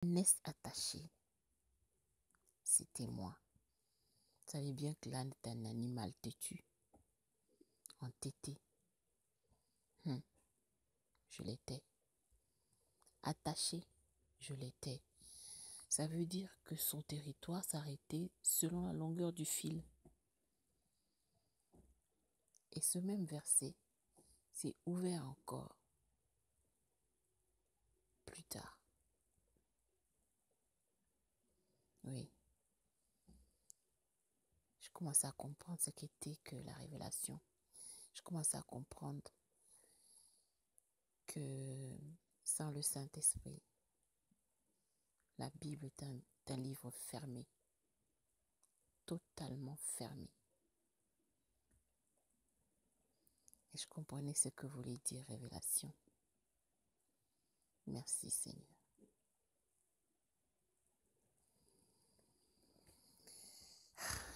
L'ânesse attachée, c'était moi. Vous savez bien que l'âne est un animal têtu, entêté. Je l'étais. Attaché, je l'étais. Ça veut dire que son territoire s'arrêtait selon la longueur du fil. Et ce même verset s'est ouvert encore plus tard. Oui. Je commençais à comprendre ce qu'était que la révélation. Je commençais à comprendre que sans le Saint-Esprit, la Bible est un livre fermé, totalement fermé. Et je comprenais ce que voulait dire révélation. Merci Seigneur.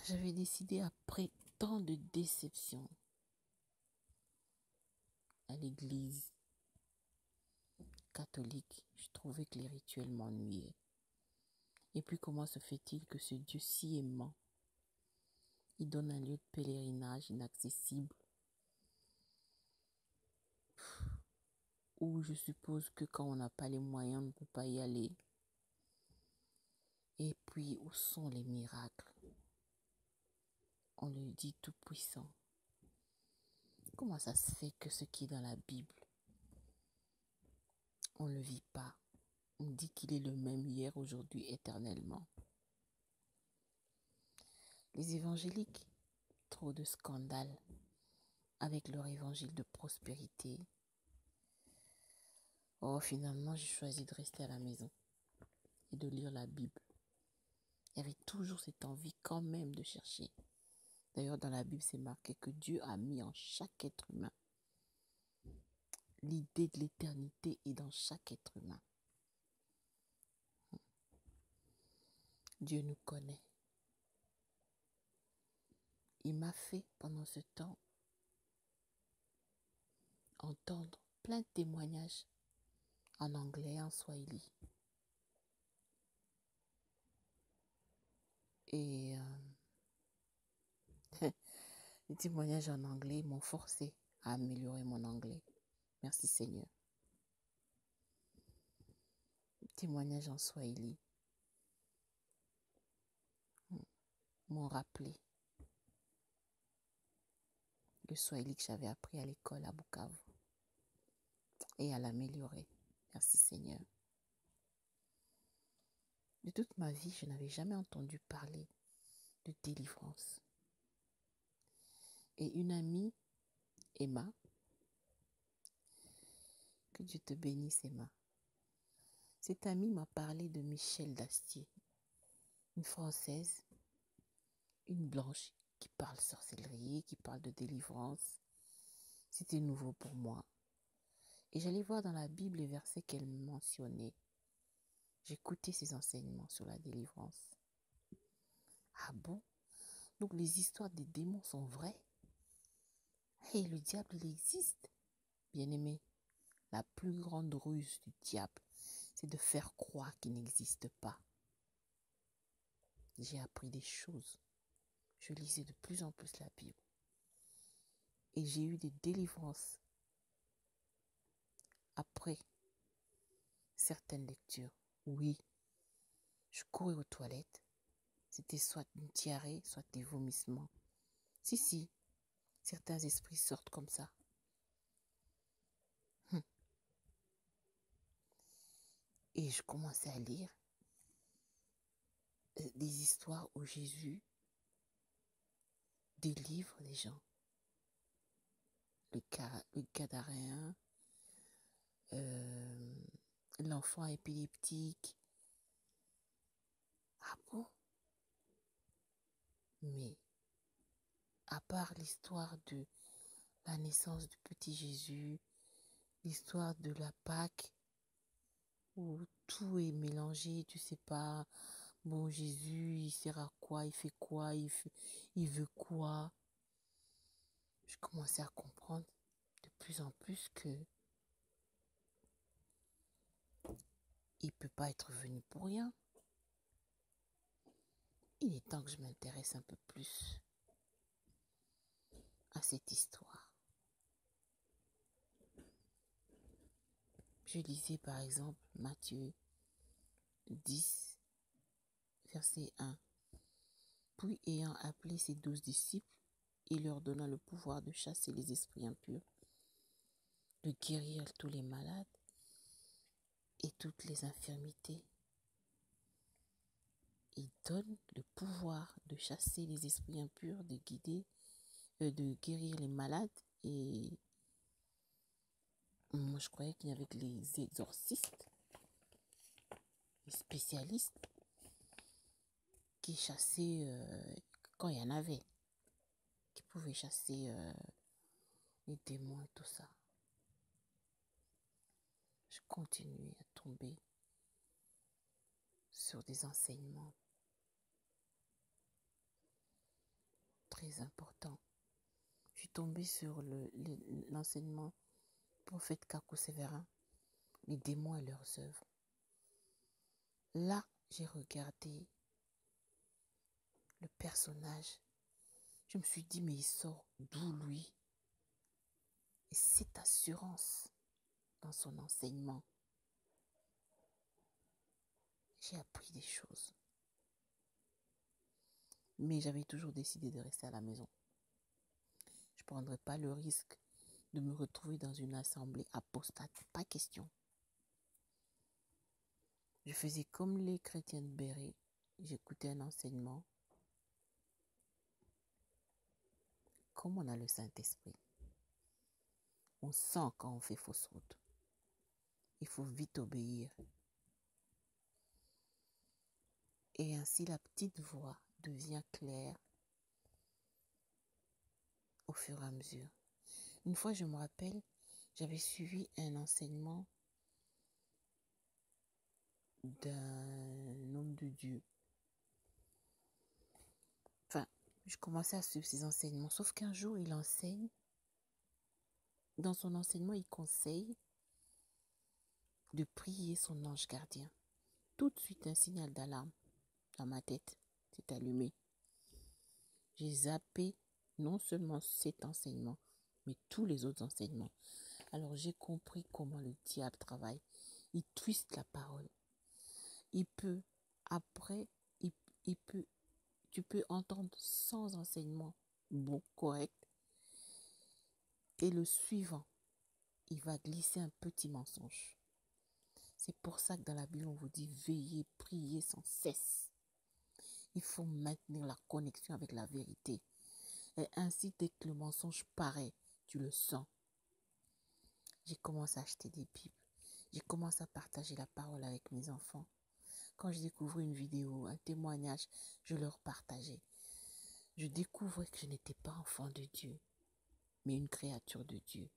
J'avais décidé après tant de déceptions à l'église catholique, je trouvais que les rituels m'ennuyaient. Et puis comment se fait-il que ce Dieu si aimant, il donne un lieu de pèlerinage inaccessible, où je suppose que quand on n'a pas les moyens, on ne peut pas y aller. Et puis, où sont les miracles? On le dit tout puissant. Comment ça se fait que ce qui est dans la Bible, on ne le vit pas? On dit qu'il est le même hier, aujourd'hui, éternellement. Les évangéliques, trop de scandales avec leur évangile de prospérité. Oh, finalement, j'ai choisi de rester à la maison et de lire la Bible. Il y avait toujours cette envie quand même de chercher. D'ailleurs, dans la Bible, c'est marqué que Dieu a mis en chaque être humain. L'idée de l'éternité est dans chaque être humain. Dieu nous connaît. Il m'a fait, pendant ce temps, entendre plein de témoignages en anglais et en swahili. Et les témoignages en anglais m'ont forcé à améliorer mon anglais. Merci Seigneur. Les témoignages en swahili m'ont rappelé le swahili que j'avais appris à l'école à Bukavu et à l'améliorer. Merci Seigneur. De toute ma vie, je n'avais jamais entendu parler de délivrance. Et une amie, Emma, que Dieu te bénisse Emma, cette amie m'a parlé de Michel d'Astier, une Française, une blanche qui parle sorcellerie, qui parle de délivrance. C'était nouveau pour moi. Et j'allais voir dans la Bible les versets qu'elle mentionnait. J'écoutais ses enseignements sur la délivrance. Ah bon? Donc les histoires des démons sont vraies? Et le diable, il existe. Bien-aimé, la plus grande ruse du diable, c'est de faire croire qu'il n'existe pas. J'ai appris des choses. Je lisais de plus en plus la Bible. Et j'ai eu des délivrances après certaines lectures. Oui, je courais aux toilettes. C'était soit une diarrhée, soit des vomissements. Si, certains esprits sortent comme ça. Et je commençais à lire des histoires où Jésus délivre les gens. Le Gadaréen, l'enfant épileptique. Ah bon? Mais à part l'histoire de la naissance du petit Jésus, l'histoire de la Pâque, où tout est mélangé, tu sais pas, bon Jésus, il sert à quoi, il fait quoi, il veut quoi. Je commençais à comprendre de plus en plus que il ne peut pas être venu pour rien. Il est temps que je m'intéresse un peu plus à cette histoire. Je lisais par exemple Matthieu 10, verset 1. Puis ayant appelé ses 12 disciples, il leur donna le pouvoir de chasser les esprits impurs, de guérir tous les malades et toutes les infirmités. Il donne le pouvoir de chasser les esprits impurs, de guérir les malades. Et moi, je croyais qu'il n'y avait que les exorcistes, les spécialistes, qui chassaient quand il y en avait, qui pouvaient chasser les démons et tout ça. Je continue à tomber sur des enseignements très importants. Je suis tombée sur l'enseignement prophète Kakou Sévérin, les démons et leurs œuvres. Là, j'ai regardé le personnage. Je me suis dit, mais il sort d'où lui? Et cette assurance dans son enseignement. J'ai appris des choses. Mais j'avais toujours décidé de rester à la maison. Je ne prendrais pas le risque de me retrouver dans une assemblée apostate. Pas question. Je faisais comme les chrétiens de Béret. J'écoutais un enseignement. Comme on a le Saint-Esprit, on sent quand on fait fausse route. Il faut vite obéir. Et ainsi la petite voix devient claire au fur et à mesure. Une fois, je me rappelle, j'avais suivi un enseignement d'un homme de Dieu. Enfin, je commençais à suivre ses enseignements, sauf qu'un jour, il enseigne. Dans son enseignement, il conseille de prier son ange gardien. Tout de suite, un signal d'alarme dans ma tête s'est allumé. J'ai zappé non seulement cet enseignement, mais tous les autres enseignements. Alors j'ai compris comment le diable travaille. Il twiste la parole. Il peut, après, tu peux entendre 100 enseignements bon, correct. Et le suivant, il va glisser un petit mensonge. C'est pour ça que dans la Bible, on vous dit veillez, priez sans cesse. Il faut maintenir la connexion avec la vérité. Et ainsi, dès que le mensonge paraît, tu le sens. J'ai commencé à acheter des Bibles. J'ai commencé à partager la parole avec mes enfants. Quand je découvrais une vidéo, un témoignage, je leur partageais. Je découvrais que je n'étais pas enfant de Dieu, mais une créature de Dieu.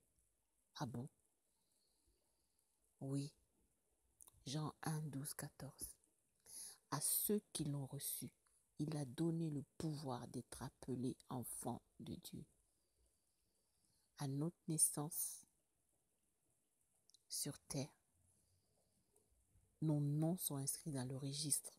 Ah bon? Oui. Jean 1, 12, 14. À ceux qui l'ont reçu, il a donné le pouvoir d'être appelés enfants de Dieu. À notre naissance sur terre, nos noms sont inscrits dans le registre